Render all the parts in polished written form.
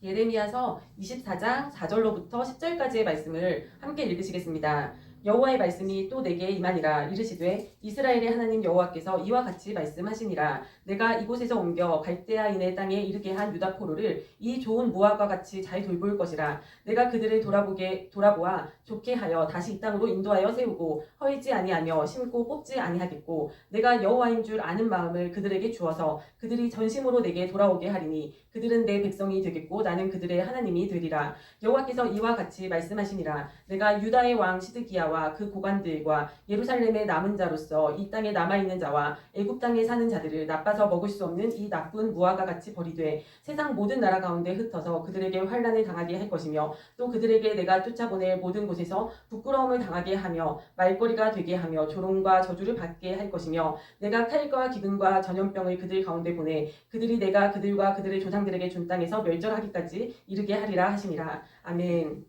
예레미야서 24장 4절로부터 10절까지의 말씀을 함께 읽으시겠습니다. 여호와의 말씀이 또 내게 임하니라. 이르시되 이스라엘의 하나님 여호와께서 이와 같이 말씀하시니라. 내가 이곳에서 옮겨 갈대아인의 땅에 이르게 한 유다 포로를 이 좋은 모압과 같이 잘 돌볼 것이라. 내가 그들을 돌아보아 좋게 하여 다시 이 땅으로 인도하여 세우고 허이지 아니하며 심고 뽑지 아니하겠고, 내가 여호와인 줄 아는 마음을 그들에게 주어서 그들이 전심으로 내게 돌아오게 하리니 그들은 내 백성이 되겠고 나는 그들의 하나님이 되리라. 여호와께서 이와 같이 말씀하시니라. 내가 유다의 왕 시드기야와 그 고관들과 예루살렘의 남은 자로서 이 땅에 남아있는 자와 애굽 땅에 사는 자들을 나빠서 먹을 수 없는 이 나쁜 무화과 같이 버리되 세상 모든 나라 가운데 흩어서 그들에게 환난을 당하게 할 것이며, 또 그들에게 내가 쫓아보낼 모든 곳에서 부끄러움을 당하게 하며 말거리가 되게 하며 조롱과 저주를 받게 할 것이며, 내가 칼과 기근과 전염병을 그들 가운데 보내 그들이 내가 그들과 그들의 조상들에게 준 땅에서 멸절하기까지 이르게 하리라 하시니라. 아멘.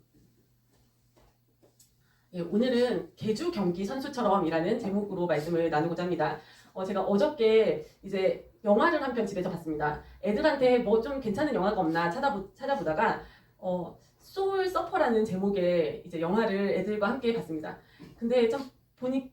예, 오늘은 개주 경기 선수처럼이라는 제목으로 말씀을 나누고자 합니다. 제가 어저께 이제 영화를 한 편 집에서 봤습니다. 애들한테 뭐 좀 괜찮은 영화가 없나 찾아보다가 소울 서퍼라는 제목의 이제 영화를 애들과 함께 봤습니다. 근데 좀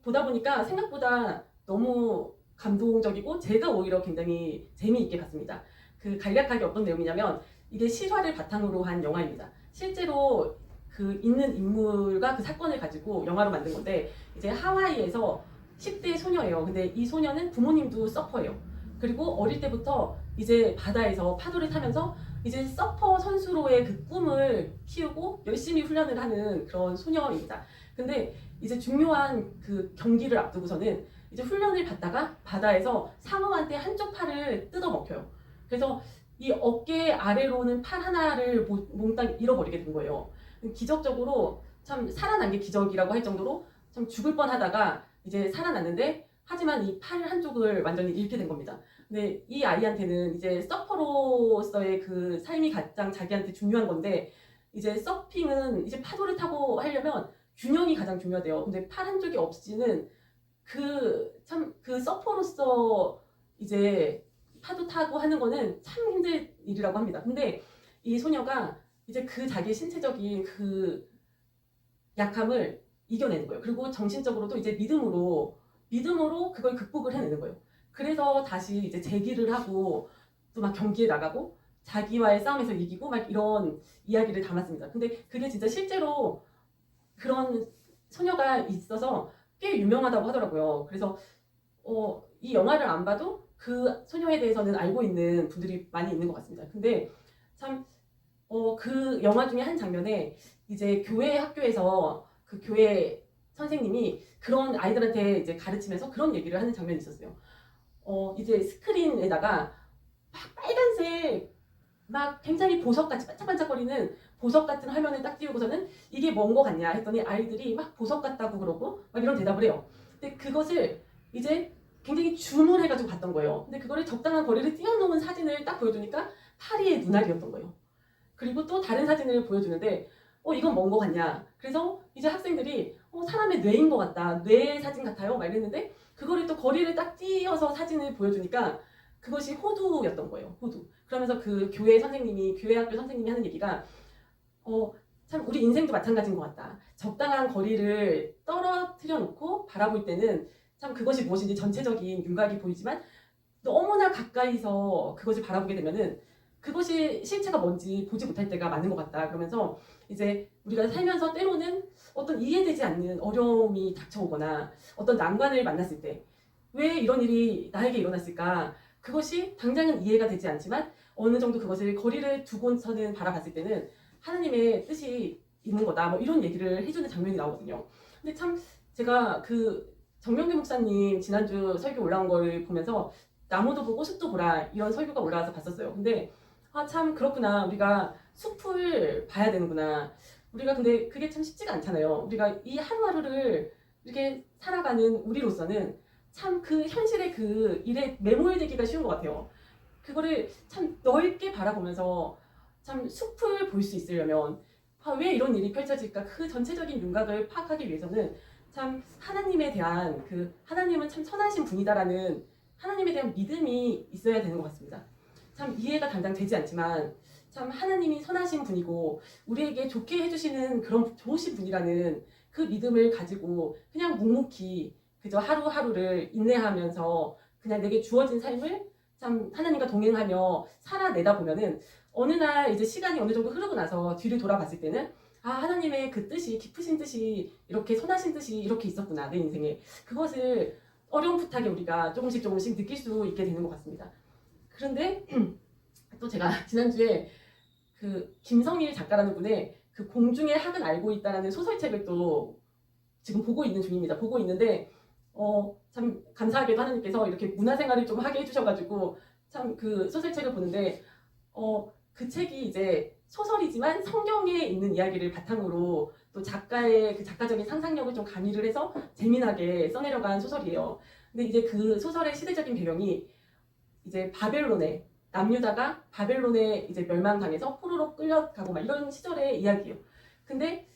보다 보니까 생각보다 너무 감동적이고 제가 오히려 굉장히 재미있게 봤습니다. 그 간략하게 어떤 내용이냐면, 이게 실화를 바탕으로 한 영화입니다. 실제로 그 있는 인물과 그 사건을 가지고 영화로 만든 건데, 이제 하와이에서 10대 소녀예요. 근데 이 소녀는 부모님도 서퍼예요. 그리고 어릴 때부터 이제 바다에서 파도를 타면서 이제 서퍼 선수로의 그 꿈을 키우고 열심히 훈련을 하는 그런 소녀입니다. 근데 이제 중요한 그 경기를 앞두고서는 이제 훈련을 받다가 바다에서 상어한테 한쪽 팔을 뜯어 먹혀요. 그래서 이 어깨 아래로는 팔 하나를 몽땅 잃어버리게 된 거예요. 기적적으로 참 살아난 게 기적이라고 할 정도로 참 죽을 뻔하다가 이제 살아났는데, 하지만 이 팔 한쪽을 완전히 잃게 된 겁니다. 근데 이 아이한테는 이제 서퍼로서의 그 삶이 가장 자기한테 중요한 건데, 이제 서핑은 이제 파도를 타고 하려면 균형이 가장 중요하대요. 근데 팔 한쪽이 없이는 그 서퍼로서 이제 파도 타고 하는 거는 참 힘든 일이라고 합니다. 근데 이 소녀가 이제 그 자기의 신체적인 그 약함을 이겨내는 거예요. 그리고 정신적으로도 이제 믿음으로 그걸 극복을 해내는 거예요. 그래서 다시 이제 재기를 하고 또 막 경기에 나가고 자기와의 싸움에서 이기고 막 이런 이야기를 담았습니다. 근데 그게 진짜 실제로 그런 소녀가 있어서 꽤 유명하다고 하더라고요. 그래서 이 영화를 안 봐도 그 소녀에 대해서는 알고 있는 분들이 많이 있는 것 같습니다. 근데 참 그 영화 중에 한 장면에 이제 교회 학교에서 그 교회 선생님이 그런 아이들한테 이제 가르치면서 그런 얘기를 하는 장면이 있었어요. 이제 스크린에다가 막 빨간색 막 굉장히 보석같이 반짝반짝거리는 보석 같은 화면을 딱 띄우고서는 이게 뭔 거 같냐 했더니 아이들이 막 보석 같다고 그러고 막 이런 대답을 해요. 근데 그것을 이제 굉장히 줌을 해가지고 봤던 거예요. 근데 그거를 적당한 거리를 띄워놓은 사진을 딱 보여주니까 파리의 눈알이었던 거예요. 그리고 또 다른 사진을 보여주는데 이건 뭔 거 같냐. 그래서 이제 학생들이 사람의 뇌인 것 같다. 뇌 사진 같아요. 막 이랬는데 그거를 또 거리를 딱 띄어서 사진을 보여주니까 그것이 호두였던 거예요. 호두. 그러면서 그 교회 학교 선생님이 하는 얘기가 참 우리 인생도 마찬가지인 것 같다. 적당한 거리를 떨어뜨려 놓고 바라볼 때는 참 그것이 무엇인지 전체적인 윤곽이 보이지만, 너무나 가까이서 그것을 바라보게 되면은 그것이 실체가 뭔지 보지 못할 때가 많은 것 같다. 그러면서 이제 우리가 살면서 때로는 어떤 이해되지 않는 어려움이 닥쳐오거나 어떤 난관을 만났을 때 왜 이런 일이 나에게 일어났을까? 그것이 당장은 이해가 되지 않지만 어느 정도 그것을 거리를 두고서는 바라봤을 때는 하나님의 뜻이 있는 거다. 뭐 이런 얘기를 해주는 장면이 나오거든요. 근데 참 제가 그 정명규 목사님 지난주 설교 올라온 거를 보면서 나무도 보고 숲도 보라 이런 설교가 올라와서 봤었어요. 근데 참 그렇구나. 우리가 숲을 봐야 되는구나. 우리가 근데 그게 참 쉽지가 않잖아요. 우리가 이 하루하루를 이렇게 살아가는 우리로서는 참 그 현실의 그 일에 매몰되기가 쉬운 것 같아요. 그거를 참 넓게 바라보면서 참 숲을 볼 수 있으려면 왜 이런 일이 펼쳐질까? 그 전체적인 윤곽을 파악하기 위해서는 참 하나님에 대한 하나님은 참 선하신 분이다라는 하나님에 대한 믿음이 있어야 되는 것 같습니다. 참 이해가 당장 되지 않지만 참 하나님이 선하신 분이고 우리에게 좋게 해주시는 그런 좋으신 분이라는 그 믿음을 가지고 그냥 묵묵히 그저 하루하루를 인내하면서 그냥 내게 주어진 삶을 참 하나님과 동행하며 살아내다 보면은 어느 날 이제 시간이 어느 정도 흐르고 나서 뒤를 돌아봤을 때는 아, 하나님의 그 뜻이, 깊으신 뜻이, 이렇게 선하신 뜻이 이렇게 있었구나, 내 인생에. 그것을 어렴풋하게 우리가 조금씩 느낄 수 있게 되는 것 같습니다. 그런데 또 제가 지난주에 그 김성일 작가라는 분의 그 공중의 학은 알고 있다라는 소설책을 또 지금 보고 있는 중입니다. 보고 있는데 참 감사하게도 하나님께서 이렇게 문화생활을 좀 하게 해주셔가지고 참 그 소설책을 보는데 그 책이 이제 소설이지만 성경에 있는 이야기를 바탕으로 또 작가의 그 작가적인 상상력을 좀 가미를 해서 재미나게 써내려간 소설이에요. 근데 이제 그 소설의 시대적인 배경이 이제 바벨론에 남유다가 바벨론에 이제 멸망당해서 포로로 끌려가고 막 이런 시절의 이야기예요. 근데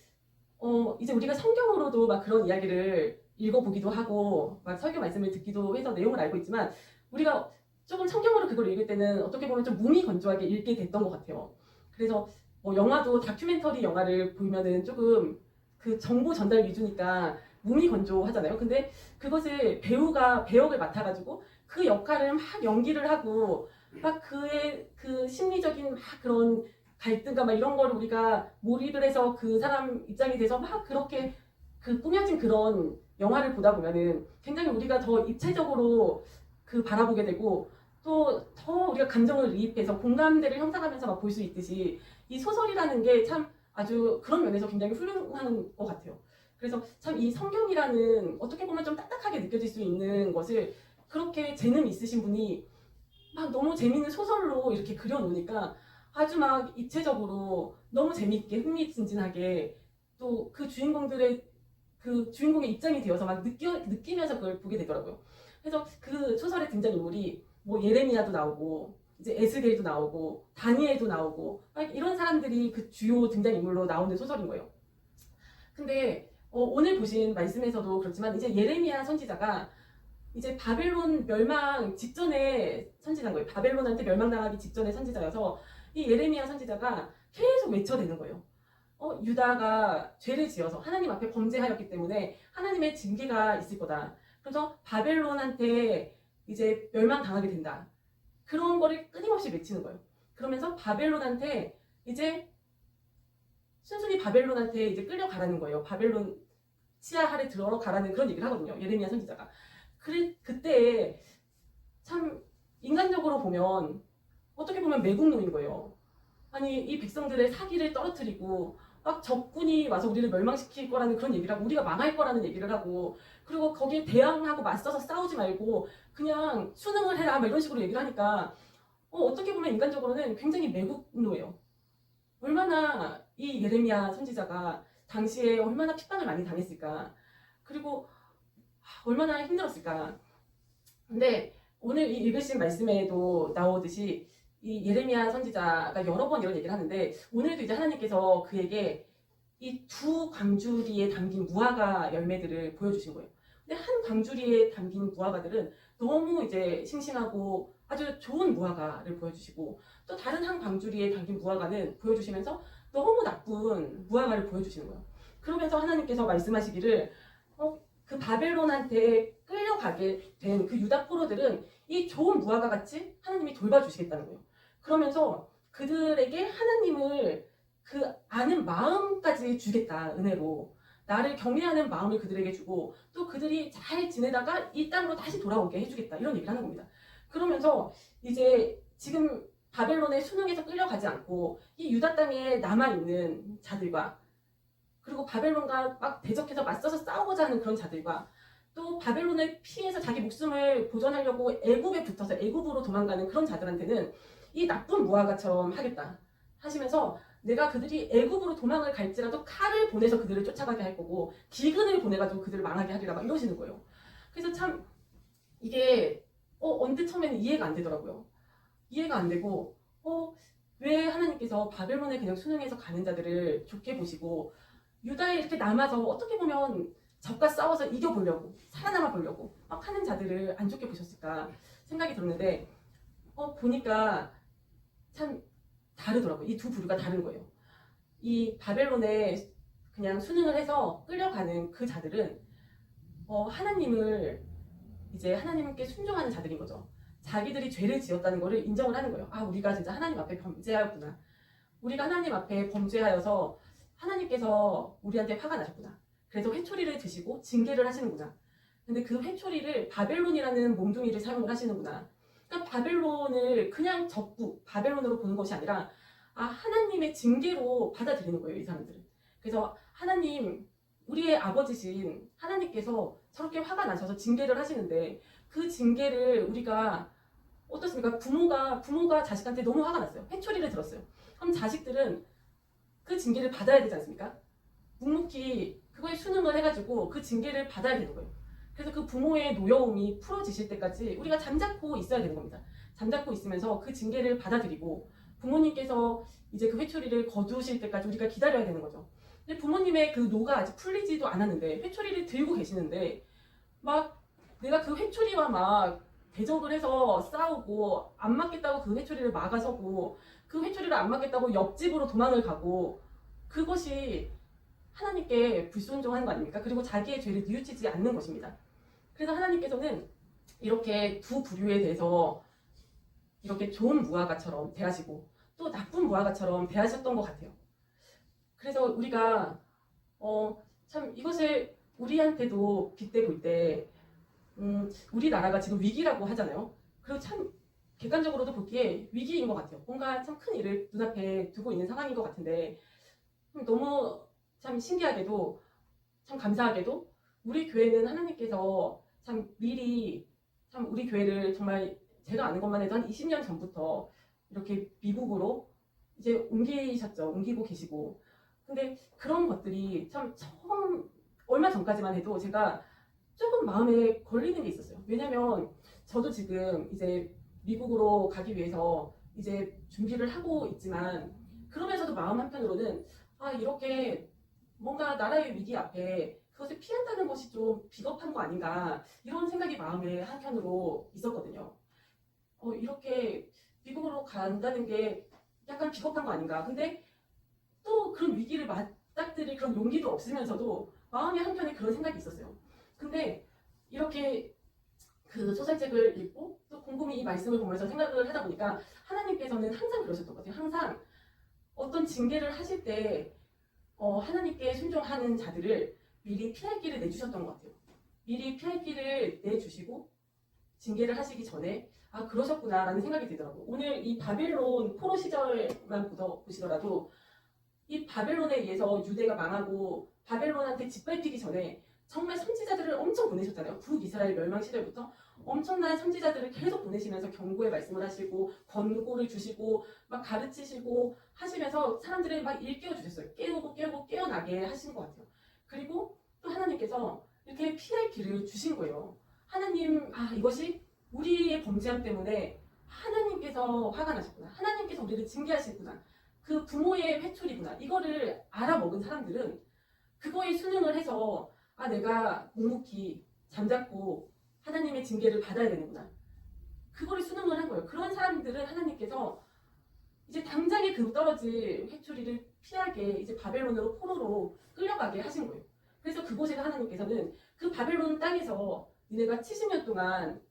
이제 우리가 성경으로도 막 그런 이야기를 읽어보기도 하고 막 설교 말씀을 듣기도 해서 내용을 알고 있지만 우리가 조금 성경으로 그걸 읽을 때는 어떻게 보면 좀 무미건조하게 읽게 됐던 것 같아요. 그래서 뭐 영화도 다큐멘터리 영화를 보면은 조금 그 정보 전달 위주니까 무미건조하잖아요. 근데 그것을 배우가 배역을 맡아가지고 그 역할을 막 연기를 하고 막 그의 그 심리적인 막 그런 갈등과 막 이런 걸 우리가 몰입을 해서 그 사람 입장이 돼서 막 그렇게 그 꾸며진 그런 영화를 보다 보면은 굉장히 우리가 더 입체적으로 그 바라보게 되고 또 더 우리가 감정을 이입해서 공감대를 형성하면서 막 볼 수 있듯이 이 소설이라는 게 참 아주 그런 면에서 굉장히 훌륭한 것 같아요. 그래서 참 이 성경이라는 어떻게 보면 좀 딱딱하게 느껴질 수 있는 것을 그렇게 재능 있으신 분이 막 너무 재밌는 소설로 이렇게 그려놓으니까 아주 막 입체적으로 너무 재밌게 흥미진진하게 또 그 주인공들의 그 주인공의 입장이 되어서 막 느끼면서 그걸 보게 되더라고요. 그래서 그 소설의 등장인물이 뭐 예레미야도 나오고 이제 에스겔도 나오고 다니엘도 나오고 막 이런 사람들이 그 주요 등장인물로 나오는 소설인 거예요. 근데 오늘 보신 말씀에서도 그렇지만 이제 예레미야 선지자가 이제 바벨론 멸망 직전에 선지자인 거예요. 바벨론한테 멸망당하기 직전에 선지자여서 이 예레미야 선지자가 계속 외쳐대는 거예요. 유다가 죄를 지어서 하나님 앞에 범죄하였기 때문에 하나님의 징계가 있을 거다. 그래서 바벨론한테 이제 멸망당하게 된다. 그런 거를 끊임없이 외치는 거예요. 그러면서 바벨론한테 이제 순순히 바벨론한테 이제 끌려가라는 거예요. 바벨론 치하 아래 들어가라는 그런 얘기를 하거든요. 예레미야 선지자가. 그때 참 인간적으로 보면 어떻게 보면 매국노인 거예요. 아니 이 백성들의 사기를 떨어뜨리고 막 적군이 와서 우리를 멸망시킬 거라는 그런 얘기를 하고 우리가 망할 거라는 얘기를 하고 그리고 거기에 대항하고 맞서서 싸우지 말고 그냥 순응을 해라 막 이런 식으로 얘기를 하니까 어떻게 보면 인간적으로는 굉장히 매국노예요. 얼마나 이 예레미야 선지자가 당시에 얼마나 핍박을 많이 당했을까. 그리고 얼마나 힘들었을까. 근데 오늘 이 읽으신 말씀에도 나오듯이 이 예레미야 선지자가 여러 번 이런 얘기를 하는데 오늘도 이제 하나님께서 그에게 이 두 광주리에 담긴 무화과 열매들을 보여주신 거예요. 근데 한 광주리에 담긴 무화과들은 너무 이제 싱싱하고 아주 좋은 무화과를 보여주시고 또 다른 한 광주리에 담긴 무화과는 보여주시면서 너무 나쁜 무화과를 보여주시는 거예요. 그러면서 하나님께서 말씀하시기를 그 바벨론한테 끌려가게 된 그 유다 포로들은 이 좋은 무화과 같이 하나님이 돌봐주시겠다는 거예요. 그러면서 그들에게 하나님을 그 아는 마음까지 주겠다, 은혜로. 나를 경외하는 마음을 그들에게 주고 또 그들이 잘 지내다가 이 땅으로 다시 돌아오게 해주겠다, 이런 얘기를 하는 겁니다. 그러면서 이제 지금 바벨론의 수능에서 끌려가지 않고 이 유다 땅에 남아있는 자들과 그리고 바벨론과 막 대적해서 맞서서 싸우고자 하는 그런 자들과 또 바벨론을 피해서 자기 목숨을 보존하려고 애굽에 붙어서 애굽으로 도망가는 그런 자들한테는 이 나쁜 무화과처럼 하겠다 하시면서 내가 그들이 애굽으로 도망을 갈지라도 칼을 보내서 그들을 쫓아가게 할 거고 기근을 보내가지고 그들을 망하게 하리라 막 이러시는 거예요. 그래서 참 이게 언뜻 처음에는 이해가 안 되더라고요. 이해가 안 되고 왜 하나님께서 바벨론에 그냥 순응해서 가는 자들을 좋게 보시고 유다에 이렇게 남아서 어떻게 보면 적과 싸워서 이겨보려고 살아남아 보려고 막 하는 자들을 안 좋게 보셨을까 생각이 들었는데 보니까 참 다르더라고요. 이 두 부류가 다른 거예요. 이 바벨론에 그냥 순응을 해서 끌려가는 그 자들은 하나님을 이제 하나님께 순종하는 자들인 거죠. 자기들이 죄를 지었다는 것을 인정을 하는 거예요. 아, 우리가 진짜 하나님 앞에 범죄하였구나. 우리가 하나님 앞에 범죄하여서 하나님께서 우리한테 화가 나셨구나. 그래서 회초리를 드시고 징계를 하시는구나. 근데 그 회초리를 바벨론이라는 몽둥이를 사용을 하시는구나. 그러니까 바벨론을 그냥 적국, 바벨론으로 보는 것이 아니라 하나님의 징계로 받아들이는 거예요, 이 사람들은. 그래서 하나님, 우리의 아버지신 하나님께서 저렇게 화가 나셔서 징계를 하시는데 그 징계를 우리가 어떻습니까? 부모가 자식한테 너무 화가 났어요. 회초리를 들었어요. 그럼 자식들은 그 징계를 받아야 되지 않습니까? 묵묵히 그거에 순응을 해가지고 그 징계를 받아야 되는 거예요. 그래서 그 부모의 노여움이 풀어지실 때까지 우리가 잠자코 있어야 되는 겁니다. 잠자코 있으면서 그 징계를 받아들이고 부모님께서 이제 그 회초리를 거두실 때까지 우리가 기다려야 되는 거죠. 근데 부모님의 그 노가 아직 풀리지도 않았는데 회초리를 들고 계시는데 막 내가 그 회초리와 막 대적을 해서 싸우고 안 맞겠다고 그 회초리를 막아서고 그 회초리를 안 맞겠다고 옆집으로 도망을 가고 그것이 하나님께 불순종하는 거 아닙니까? 그리고 자기의 죄를 뉘우치지 않는 것입니다. 그래서 하나님께서는 이렇게 두 부류에 대해서 이렇게 좋은 무화과처럼 대하시고 또 나쁜 무화과처럼 대하셨던 것 같아요. 그래서 우리가 참 이것을 우리한테도 빗대 볼 때 우리나라가 지금 위기라고 하잖아요. 그리고 참 객관적으로도 보기에 위기인 것 같아요. 뭔가 참 큰 일을 눈앞에 두고 있는 상황인 것 같은데 너무 참 신기하게도 참 감사하게도 우리 교회는 하나님께서 참 미리 참 우리 교회를 정말 제가 아는 것만 해도 한 20년 전부터 이렇게 미국으로 이제 옮기고 계시고 근데 그런 것들이 참 처음 얼마 전까지만 해도 제가 조금 마음에 걸리는 게 있었어요. 왜냐면 저도 지금 이제 미국으로 가기 위해서 이제 준비를 하고 있지만 그러면서도 마음 한편으로는 이렇게 뭔가 나라의 위기 앞에 그것을 피한다는 것이 좀 비겁한 거 아닌가 이런 생각이 마음에 한켠으로 있었거든요. 이렇게 미국으로 간다는 게 약간 비겁한 거 아닌가. 근데 또 그런 위기를 맞닥뜨릴 그런 용기도 없으면서도 마음의 한편에 그런 생각이 있었어요. 근데 이렇게 그 소설책을 읽고 또 곰곰이 이 말씀을 보면서 생각을 하다 보니까 하나님께서는 항상 그러셨던 것 같아요. 항상 어떤 징계를 하실 때 하나님께 순종하는 자들을 미리 피할 길을 내주셨던 것 같아요. 미리 피할 길을 내주시고 징계를 하시기 전에 그러셨구나라는 생각이 들더라고요. 오늘 이 바벨론 포로 시절만 보시더라도 이 바벨론에 의해서 유대가 망하고 바벨론한테 짓밟히기 전에 정말 선지자들을 엄청 보내셨잖아요. 북이스라엘 멸망 시절부터 엄청난 선지자들을 계속 보내시면서 경고의 말씀을 하시고 권고를 주시고 막 가르치시고 하시면서 사람들을 막 일깨워 주셨어요. 깨우고 깨어나게 하신 것 같아요. 그리고 또 하나님께서 이렇게 피할 길을 주신 거예요. 하나님, 이것이 우리의 범죄함 때문에 하나님께서 화가 나셨구나. 하나님께서 우리를 징계하시구나. 그 부모의 회초리구나. 이거를 알아먹은 사람들은 그거에 순응을 해서 내가 묵묵히 잠자코 하나님의 징계를 받아야 되는구나. 그거를 순응을 한 거예요. 그런 사람들은 하나님께서 이제 당장에 그 떨어질 회초리를 피하게 이제 바벨론으로 포로로 끌려가게 하신 거예요. 그래서 그곳에서 하나님께서는 그 바벨론 땅에서 니네가 70년 동안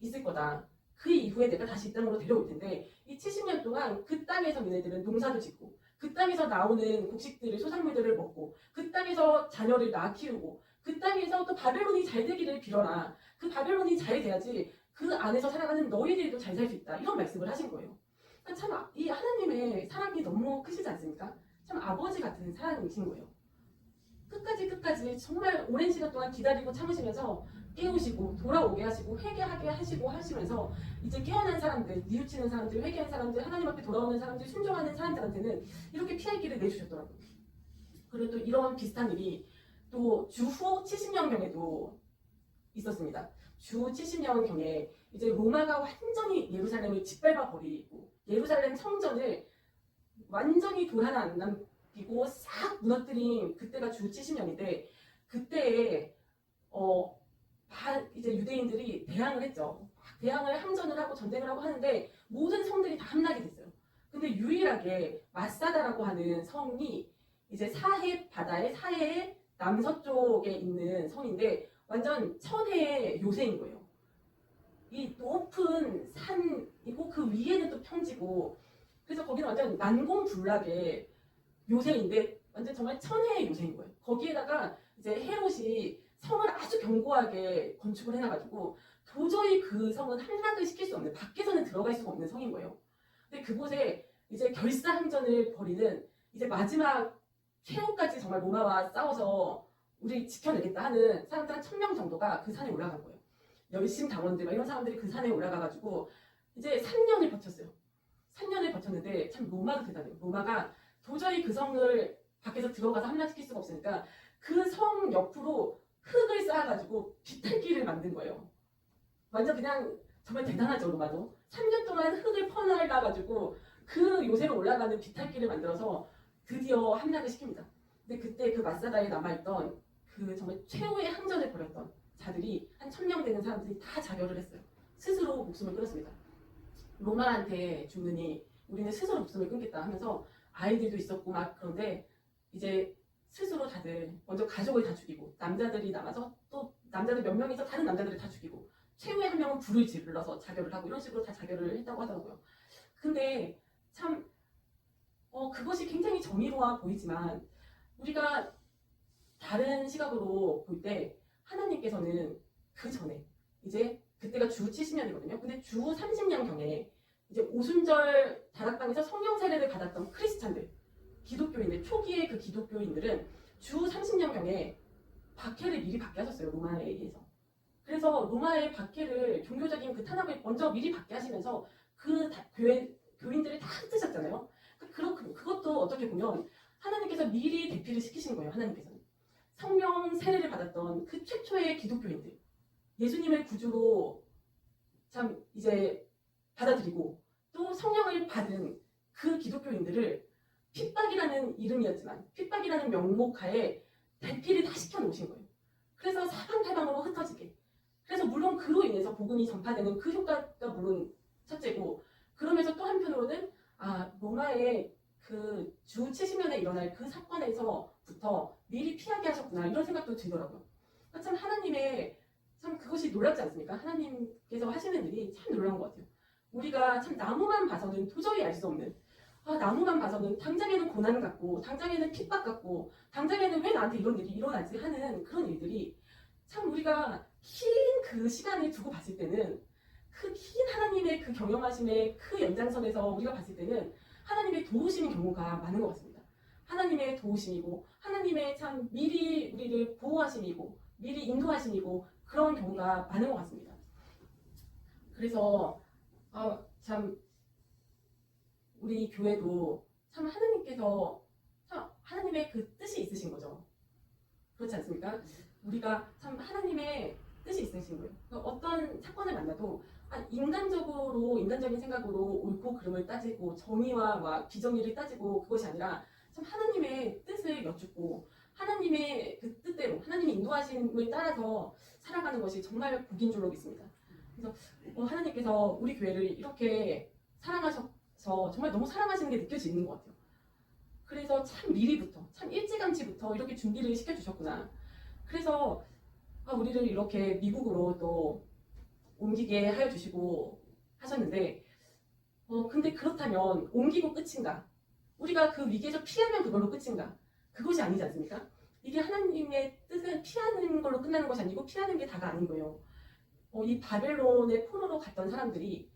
있을 거다. 그 이후에 내가 다시 이 땅으로 데려올 텐데 이 70년 동안 그 땅에서 니네들은 농사도 짓고 그 땅에서 나오는 곡식들을 소산물들을 먹고 그 땅에서 자녀를 낳아 키우고 그 땅에서 또 바벨론이 잘 되기를 빌어라. 그 바벨론이 잘 돼야지 그 안에서 살아가는 너희들도 잘 살 수 있다. 이런 말씀을 하신 거예요. 그러니까 참 이 하나님의 사랑이 너무 크시지 않습니까? 참 아버지 같은 사랑이신 거예요. 끝까지 정말 오랜 시간 동안 기다리고 참으시면서 깨우시고 돌아오게 하시고 회개하게 하시고 하시면서 이제 깨어난 사람들, 뉘우치는 사람들, 회개한 사람들, 하나님 앞에 돌아오는 사람들, 순종하는 사람들한테는 이렇게 피할 길을 내주셨더라고요. 그리고 또 이런 비슷한 일이 또 주후 70년경에도 있었습니다. 주 70년경에 이제 로마가 완전히 예루살렘을 짓밟아 버리고 예루살렘 성전을 완전히 돌 하나 안 남기고 싹 무너뜨린 그때가 주 70년인데 그때에 이제 유대인들이 대항을 했죠. 대항을 항전을 하고 전쟁을 하고 하는데 모든 성들이 다 함락이 됐어요. 근데 유일하게 마사다라고 하는 성이 이제 사해 바다의 사해의 남서쪽에 있는 성인데 완전 천혜의 요새인 거예요. 이 높은 산이고 그 위에는 또 평지고 그래서 거기는 완전 난공불락의 요새인데 완전 정말 천혜의 요새인 거예요. 거기에다가 이제 헤롯이 성을 아주 견고하게 건축을 해놔가지고 도저히 그 성은 함락을 시킬 수 없는 밖에서는 들어갈 수가 없는 성인 거예요. 근데 그곳에 이제 결사항전을 벌이는 이제 마지막 최후까지 정말 로마와 싸워서 우리 지켜내겠다 하는 사람들 한 1000명 정도가 그 산에 올라간 거예요. 열심 당원들 막 이런 사람들이 그 산에 올라가가지고 이제 3년을 버텼어요. 3년을 버텼는데 참 로마도 대단해요. 로마가 도저히 그 성을 밖에서 들어가서 함락시킬 수가 없으니까 그 성 옆으로 흙을 쌓아가지고 비탈길을 만든 거예요. 완전 그냥 정말 대단하죠, 로마도. 3년 동안 흙을 퍼날라가지고 그 요새로 올라가는 비탈길을 만들어서 드디어 함락을 시킵니다. 근데 그때 그 마사다에 남아있던 그 정말 최후의 항전을 벌였던 자들이 한 1000명 되는 사람들이 다 자결을 했어요. 스스로 목숨을 끊었습니다. 로마한테 죽느니 우리는 스스로 목숨을 끊겠다 하면서 아이들도 있었고 막 그런데 이제 스스로 다들 먼저 가족을 다 죽이고 남자들이 남아서 또 남자들 몇 명이서 다른 남자들을 다 죽이고 최후의 한 명은 불을 질러서 자결을 하고 이런 식으로 다 자결을 했다고 하더라고요. 근데 참 그것이 굉장히 정의로워 보이지만 우리가 다른 시각으로 볼 때 하나님께서는 그 전에 이제 그때가 주 70년이거든요. 근데 주 30년경에 이제 오순절 다락방에서 성령 세례를 받았던 크리스찬들, 기독교인들, 초기의 그 기독교인들은 주 30년경에 박해를 미리 받게 하셨어요. 로마에 의해서. 그래서 로마의 박해를 종교적인 그 탄압을 먼저 미리 받게 하시면서 그 교인들을 다 흩으셨잖아요. 그것도 어떻게 보면 하나님께서 미리 대피를 시키신 거예요. 하나님께서는. 성령 세례를 받았던 그 최초의 기독교인들, 예수님을 구주로 참 이제 받아들이고 또 성령을 받은 그 기독교인들을 핍박이라는 이름이었지만 핍박이라는 명목하에 대피를 다 시켜놓으신 거예요. 그래서 사방팔방으로 흩어지게. 그래서 물론 그로 인해서 복음이 전파되는 그 효과가 물론 첫째고 그러면서 또 한편으로는 로마의 그 주 70년에 일어날 그 사건에서부터 미리 피하게 하셨구나 이런 생각도 들더라고요. 그러니까 참 하나님의 참 그것이 놀랍지 않습니까? 하나님께서 하시는 일이 참 놀라운 것 같아요. 우리가 참 나무만 봐서는 도저히 알 수 없는 나무만 봐서는 당장에는 고난 같고 당장에는 핍박 같고 당장에는 왜 나한테 이런 일이 일어나지 하는 그런 일들이 참 우리가 긴 그 시간을 두고 봤을 때는 그 긴 하나님의 그 경영하심의 그 연장선에서 우리가 봤을 때는 하나님의 도우심의 경우가 많은 것 같습니다. 하나님의 도우심이고 하나님의 참 미리 우리를 보호하심이고 미리 인도하심이고 그런 경우가 많은 것 같습니다. 그래서 참 우리 교회도 참 하나님께서 참 하나님의 그 뜻이 있으신 거죠. 그렇지 않습니까? 우리가 참 하나님의 뜻이 있으신 거예요. 그러니까 어떤 사건을 만나도 인간적인 생각으로 옳고 그름을 따지고 정의와 막 비정의를 따지고 그것이 아니라 참 하나님의 뜻을 여쭙고 하나님의 그 뜻대로 하나님의 인도하심을 따라서 살아가는 것이 정말 복인 줄로 믿습니다. 그래서 하나님께서 우리 교회를 이렇게 사랑하셔서 정말 너무 사랑하시는 게 느껴지는 것 같아요. 그래서 참 미리부터 참 일찌감치부터 이렇게 준비를 시켜주셨구나. 그래서 우리를 이렇게 미국으로 또 옮기게 하여 주시고 하셨는데 근데 그렇다면 옮기고 끝인가? 우리가 그 위기에서 피하면 그걸로 끝인가? 그것이 아니지 않습니까? 이게 하나님의 뜻은 피하는 걸로 끝나는 것이 아니고 피하는 게 다가 아닌 거예요. 이 바벨론의 포로로 갔던 사람들이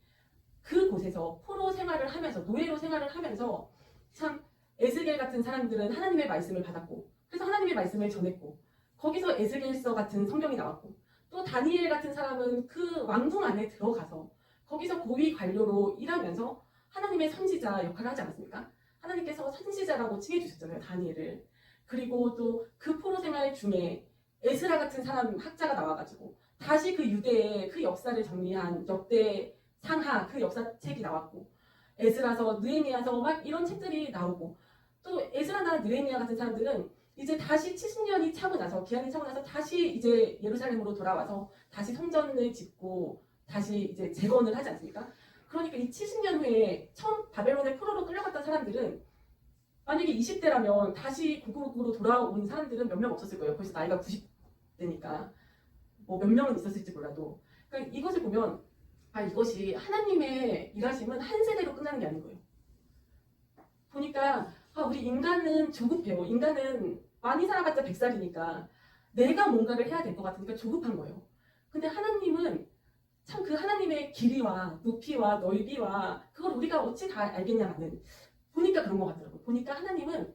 그곳에서 포로 생활을 하면서 노예로 생활을 하면서 참 에스겔 같은 사람들은 하나님의 말씀을 받았고 그래서 하나님의 말씀을 전했고 거기서 에스겔서 같은 성경이 나왔고 또 다니엘 같은 사람은 그 왕궁 안에 들어가서 거기서 고위 관료로 일하면서 하나님의 선지자 역할을 하지 않았습니까? 하나님께서 선지자라고 칭해주셨잖아요, 다니엘을. 그리고 또 그 포로 생활 중에 에스라 같은 사람 학자가 나와가지고 다시 그 유대의 그 역사를 정리한 역대 상하 그 역사책이 나왔고 에스라서 느헤미야서 막 이런 책들이 나오고 또 에스라나 느헤미야 같은 사람들은 이제 다시 70년이 차고 나서 기한이 차고 나서 다시 이제 예루살렘으로 돌아와서 다시 성전을 짓고 다시 이제 재건을 하지 않습니까? 그러니까 이 70년 후에 처음 바벨론의 포로로 끌려갔던 사람들은 만약에 20대라면 다시 고국으로 돌아온 사람들은 몇 명 없었을 거예요. 벌써 나이가 90대니까 뭐 몇 명은 있었을지 몰라도. 그러니까 이것을 보면 이것이 하나님의 일하심은 한 세대로 끝나는 게 아닌 거예요. 보니까 우리 인간은 조급해요. 인간은 많이 살아봤자 100살이니까 내가 뭔가를 해야 될 것 같으니까 조급한 거예요. 근데 하나님은 참 그 하나님의 길이와 높이와 넓이와 그걸 우리가 어찌 다 알겠냐마는 보니까 그런 것 같더라고요. 보니까 하나님은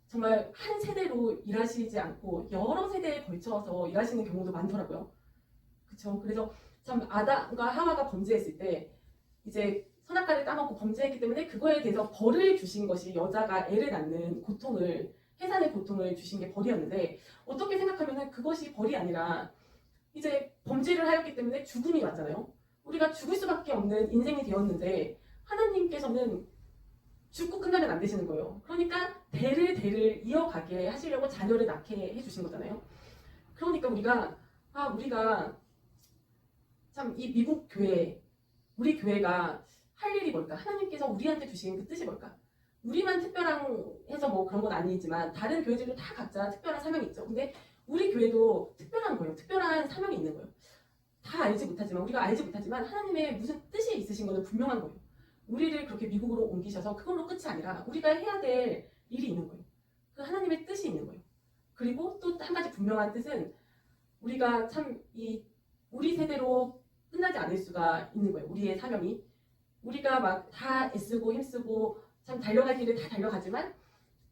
정말 한 세대로 일하시지 않고 여러 세대에 걸쳐서 일하시는 경우도 많더라고요. 그렇죠? 그래서 참 아담과 하와가 범죄했을 때 이제 선악과를 따먹고 범죄했기 때문에 그거에 대해서 벌을 주신 것이 여자가 애를 낳는 고통을 해산의 고통을 주신 게 벌이었는데 어떻게 생각하면 그것이 벌이 아니라 이제 범죄를 하였기 때문에 죽음이 왔잖아요. 우리가 죽을 수밖에 없는 인생이 되었는데 하나님께서는 죽고 끝나면 안 되시는 거예요. 그러니까 대를 이어가게 하시려고 자녀를 낳게 해주신 거잖아요. 그러니까 우리가 참 이 미국 교회, 우리 교회가 할 일이 뭘까? 하나님께서 우리한테 주신 그 뜻이 뭘까? 우리만 특별한 해서 뭐 그런 건 아니지만 다른 교회들도 다 각자 특별한 사명이 있죠. 근데 우리 교회도 특별한 거예요. 특별한 사명이 있는 거예요. 다 알지 못하지만 우리가 알지 못하지만 하나님의 무슨 뜻이 있으신 거는 분명한 거예요. 우리를 그렇게 미국으로 옮기셔서 그걸로 끝이 아니라 우리가 해야 될 일이 있는 거예요. 그 하나님의 뜻이 있는 거예요. 그리고 또 한 가지 분명한 뜻은 우리가 참 우리 세대로 끝나지 않을 수가 있는 거예요. 우리의 사명이. 우리가 막 다 애쓰고 힘쓰고 참 달려갈 길을 다 달려가지만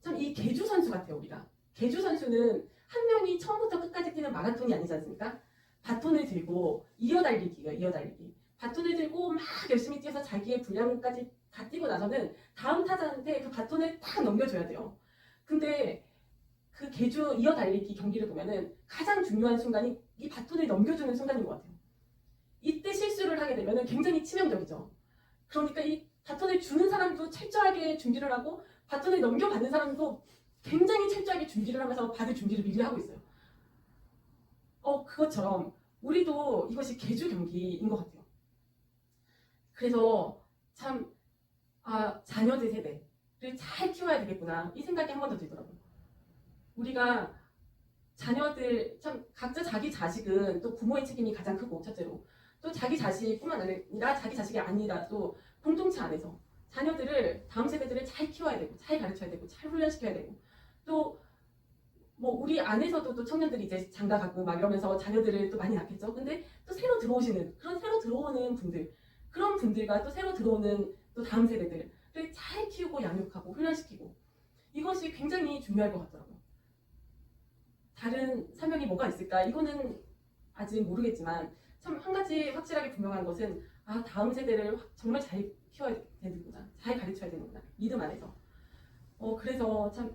참 이 계주 선수 같아요. 우리가. 계주 선수는 한 명이 처음부터 끝까지 뛰는 마라톤이 아니지 않습니까? 바톤을 들고 이어달리기가 이어달리기. 바톤을 들고 막 열심히 뛰어서 자기의 분량까지 다 뛰고 나서는 다음 타자한테 그 바톤을 딱 넘겨줘야 돼요. 근데 그 계주 이어달리기 경기를 보면은 가장 중요한 순간이 이 바톤을 넘겨주는 순간인 것 같아요. 이때 실수를 하게 되면은 굉장히 치명적이죠. 그러니까 이 바톤을 주는 사람도 철저하게 준비를 하고 바톤을 넘겨받는 사람도 굉장히 철저하게 준비를 하면서 받을 준비를 미리 하고 있어요. 그것처럼 우리도 이것이 계주 경기인 것 같아요. 그래서 참 자녀들 세대를 잘 키워야 되겠구나 이 생각이 한 번 더 들더라고요. 우리가 자녀들 참 각자 자기 자식은 또 부모의 책임이 가장 크고 첫째로 또 자기 자식뿐만 아니라 자기 자식이 아니라 또 공동체 안에서 자녀들을 다음 세대들을 잘 키워야 되고 잘 가르쳐야 되고 잘 훈련시켜야 되고 또 뭐 우리 안에서도 또 청년들이 이제 장가 가고 막 이러면서 자녀들을 또 많이 낳겠죠. 근데 또 새로 들어오시는 그런 새로 들어오는 분들 그런 분들과 또 새로 들어오는 또 다음 세대들을 잘 키우고 양육하고 훈련시키고 이것이 굉장히 중요할 것 같더라고요. 다른 사명이 뭐가 있을까? 이거는 아직 모르겠지만 참 한 가지 확실하게 분명한 것은 다음 세대를 정말 잘 키워야 되는구나. 잘 가르쳐야 되는구나. 믿음 안에서. 그래서 참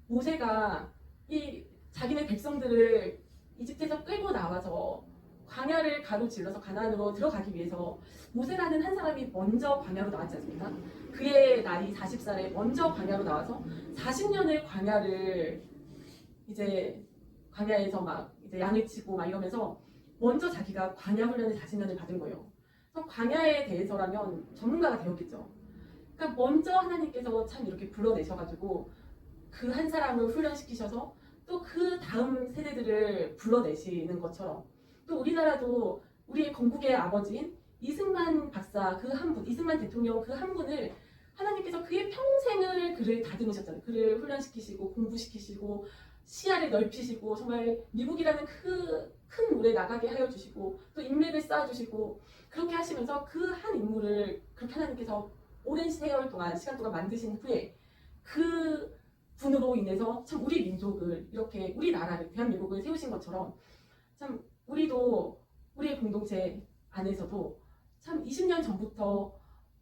모세가 이 자기네 백성들을 이집트에서 끌고 나와서 광야를 가로질러서 가나안으로 들어가기 위해서 모세라는 한 사람이 먼저 광야로 나왔지 않습니까? 그의 나이 40살에 먼저 광야로 나와서 40년을 광야를 이제 광야에서 막 이제 양을 치고 막 이러면서 먼저 자기가 광야 훈련을 40년을 받은 거예요. 그래서 광야에 대해서라면 전문가가 되었겠죠. 그러니까 먼저 하나님께서 참 이렇게 불러내셔가지고 그 한 사람을 훈련시키셔서 또 그 다음 세대들을 불러내시는 것처럼 또 우리나라도 우리의 건국의 아버지인 이승만 박사 그 한 분, 이승만 대통령 그 한 분을 하나님께서 그의 평생을 그를 다듬으셨잖아요. 그를 훈련시키시고 공부시키시고 시야를 넓히시고 정말 미국이라는 큰 물에 나가게 하여 주시고 또 인맥을 쌓아주시고 그렇게 하시면서 그 한 인물을 그렇게 하나님께서 오랜 시간 동안 만드신 후에 그 분으로 인해서 참 우리 민족을 이렇게 우리나라를 대한민국을 세우신 것처럼 참 우리도 우리의 공동체 안에서도 참 20년 전부터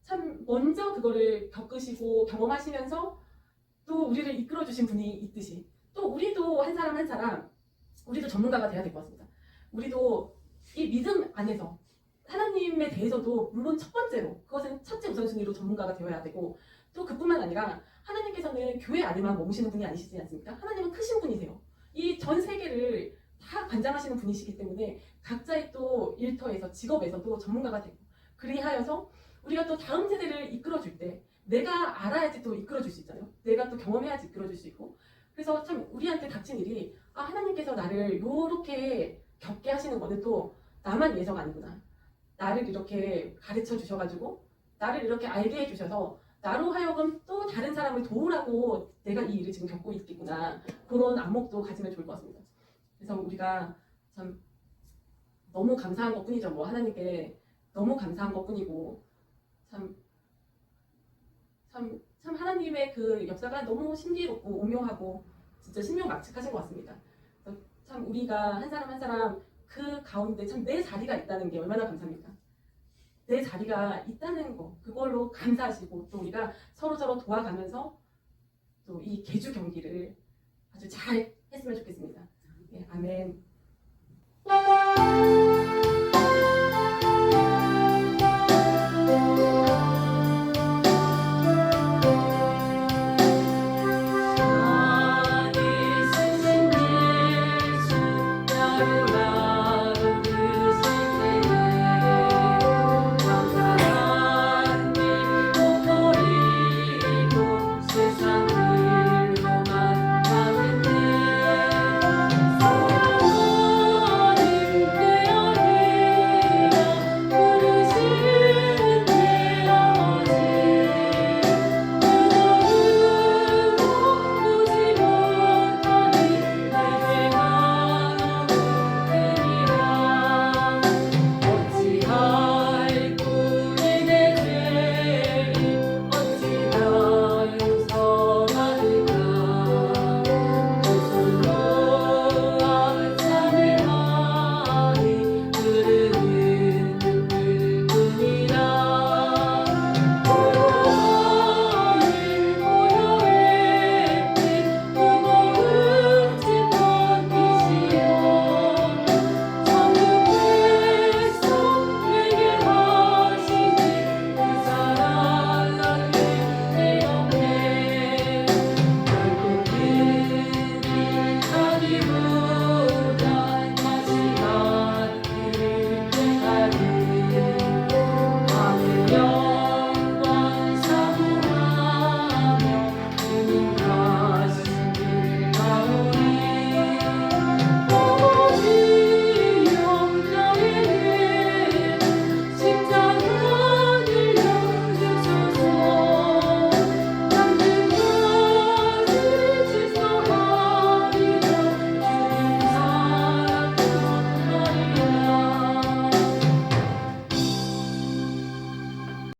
참 먼저 그거를 겪으시고 경험하시면서 또 우리를 이끌어 주신 분이 있듯이 또 우리도 한 사람 한 사람 우리도 전문가가 돼야 될 것 같습니다. 우리도 이 믿음 안에서 하나님에 대해서도 물론 첫 번째로 그것은 첫째 우선순위로 전문가가 되어야 되고 또 그뿐만 아니라 하나님께서는 교회 안에만 머무시는 분이 아니시지 않습니까? 하나님은 크신 분이세요. 이 전 세계를 다 관장하시는 분이시기 때문에 각자의 또 일터에서 직업에서도 전문가가 되고 그리하여서 우리가 또 다음 세대를 이끌어줄 때 내가 알아야지 또 이끌어줄 수 있잖아요. 내가 또 경험해야지 이끌어줄 수 있고. 그래서 참 우리한테 닥친 일이 하나님께서 나를 요렇게 겪게 하시는 거는 또 나만 위해서가 아니구나. 나를 이렇게 가르쳐 주셔가지고 나를 이렇게 알게 해주셔서 나로 하여금 또 다른 사람을 도우라고 내가 이 일을 지금 겪고 있겠구나. 그런 안목도 가지면 좋을 것 같습니다. 그래서 우리가 참 너무 감사한 것뿐이죠. 뭐 하나님께 너무 감사한 것뿐이고 참 하나님의 그 역사가 너무 신비롭고 오묘하고 진짜 신묘막측하신 것 같습니다. 그래서 참 우리가 한 사람 한 사람 그 가운데 참 내 자리가 있다는 게 얼마나 감사합니까? 내 자리가 있다는 거 그걸로 감사하시고 또 우리가 서로 도와가면서 또 이 계주 경기를 아주 잘 했으면 좋겠습니다. 네, 아멘.